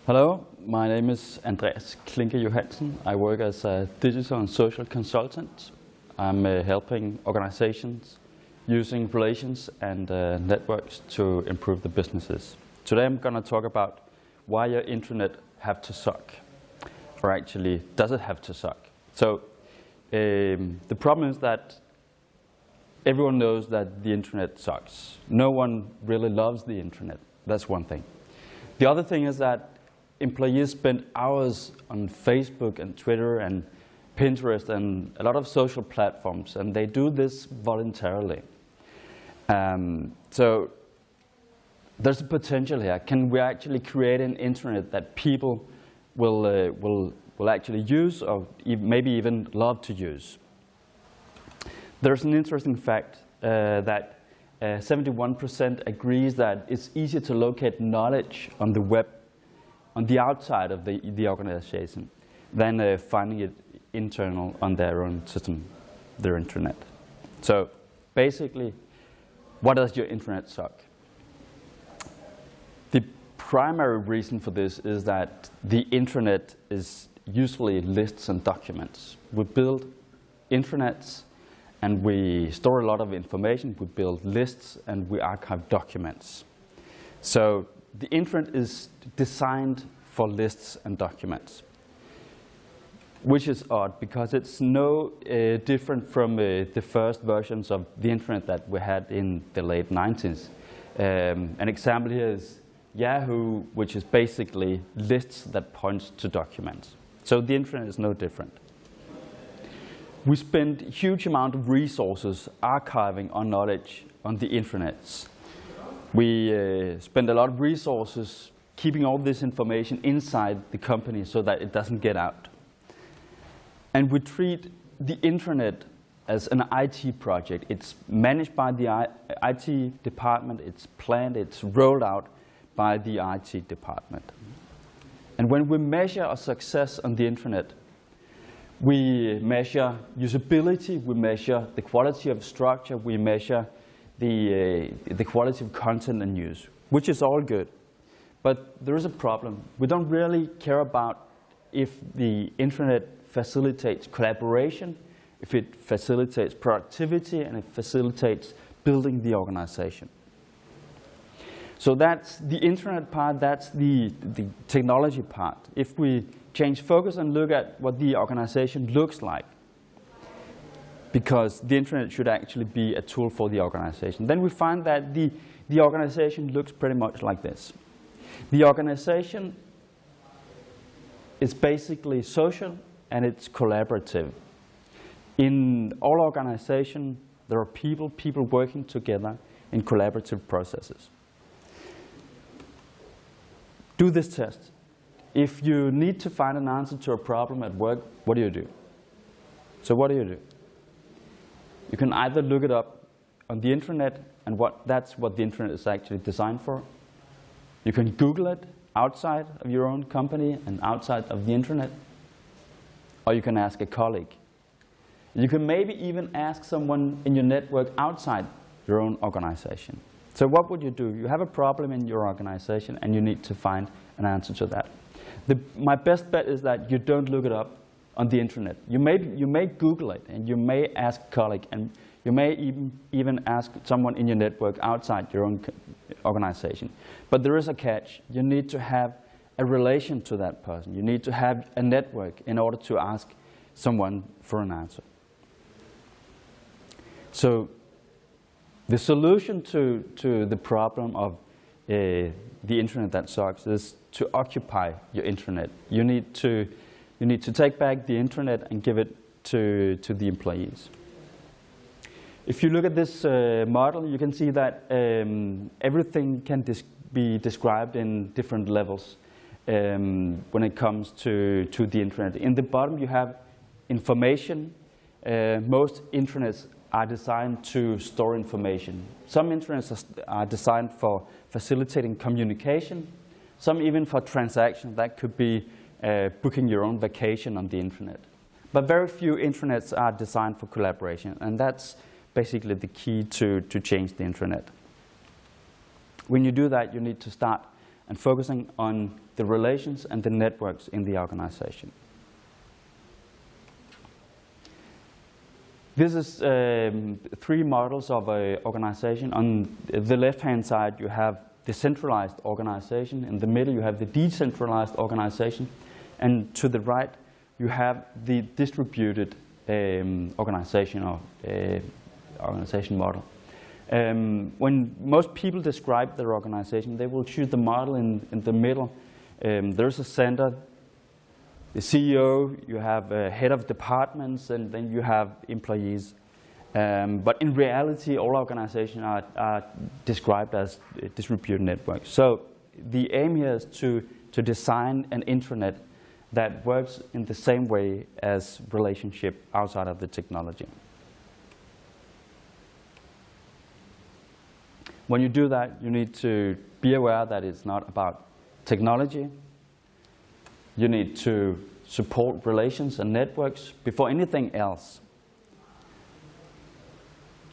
Hello, my name is Andreas Klinke Johannsen. I work as a digital and social consultant. I'm helping organizations using relations and networks to improve the businesses. Today I'm going to talk about why your intranet have to suck. Or actually, does it have to suck? So the problem is that everyone knows that the internet sucks. No one really loves the internet. That's one thing. The other thing is that employees spend hours on Facebook and Twitter and Pinterest and a lot of social platforms, and they do this voluntarily. So there's a potential here. Can we actually create an internet that people will actually use, or maybe even love to use? There's an interesting fact that 71% agrees that it's easier to locate knowledge on the web, on the outside of the organization, than finding it internal on their own system, their intranet. So basically, what does your intranet suck? The primary reason for this is that the intranet is usually lists and documents. We build intranets and we store a lot of information. We build lists and we archive documents. So the intranet is designed for lists and documents, which is odd because it's no different from the first versions of the internet that we had in the late 90s. An example here is Yahoo, which is basically lists that points to documents. So the internet is no different. We spend a huge amount of resources archiving our knowledge on the intranets. We spend a lot of resources keeping all this information inside the company so that it doesn't get out. And we treat the intranet as an IT project. It's managed by the IT department, it's planned, it's rolled out by the IT department. And when we measure our success on the intranet, we measure usability, we measure the quality of structure, we measure the quality of content and use, which is all good. But there is a problem. We don't really care about if the intranet facilitates collaboration, if it facilitates productivity, and it facilitates building the organization. So that's the intranet part, that's the technology part. If we change focus and look at what the organization looks like, because the internet should actually be a tool for the organization, then we find that the organization looks pretty much like this. The organization is basically social and it's collaborative. In all organizations, there are people working together in collaborative processes. Do this test. If you need to find an answer to a problem at work, what do you do? So what do you do? You can either look it up on the intranet, and that's what the internet is actually designed for. You can Google it outside of your own company and outside of the intranet. Or you can ask a colleague. You can maybe even ask someone in your network outside your own organization. So what would you do? You have a problem in your organization and you need to find an answer to that. My best bet is that you don't look it up on the internet. You may Google it, and you may ask a colleague, and you may even ask someone in your network outside your own organization. But there is a catch. You need to have a relation to that person. You need to have a network in order to ask someone for an answer. So the solution to the problem of the internet that sucks is to occupy your intranet. You need to take back the intranet and give it to the employees. If you look at this model, you can see that everything can be described in different levels when it comes to the intranet. In the bottom, you have information. Most intranets are designed to store information. Some intranets are designed for facilitating communication, some even for transactions. That could be booking your own vacation on the intranet. But very few intranets are designed for collaboration, and that's basically the key to change the intranet. When you do that, you need to start and focusing on the relations and the networks in the organization. This is 3 models of an organization. On the left-hand side, you have the centralized organization. In the middle, you have the decentralized organization. And to the right, you have the distributed organization or organization model. When most people describe their organization, they will choose the model in the middle. There's a center, the CEO, you have a head of departments, and then you have employees. But in reality, all organizations are described as distributed networks. So the aim here is to design an intranet that works in the same way as relationship outside of the technology. When you do that, you need to be aware that it's not about technology. You need to support relations and networks before anything else.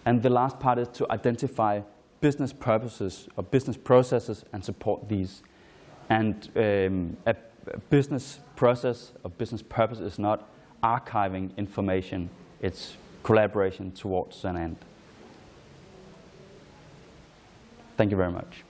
And the last part is to identify business purposes or business processes and support these. And a business process or business purpose is not archiving information. It's collaboration towards an end. Thank you very much.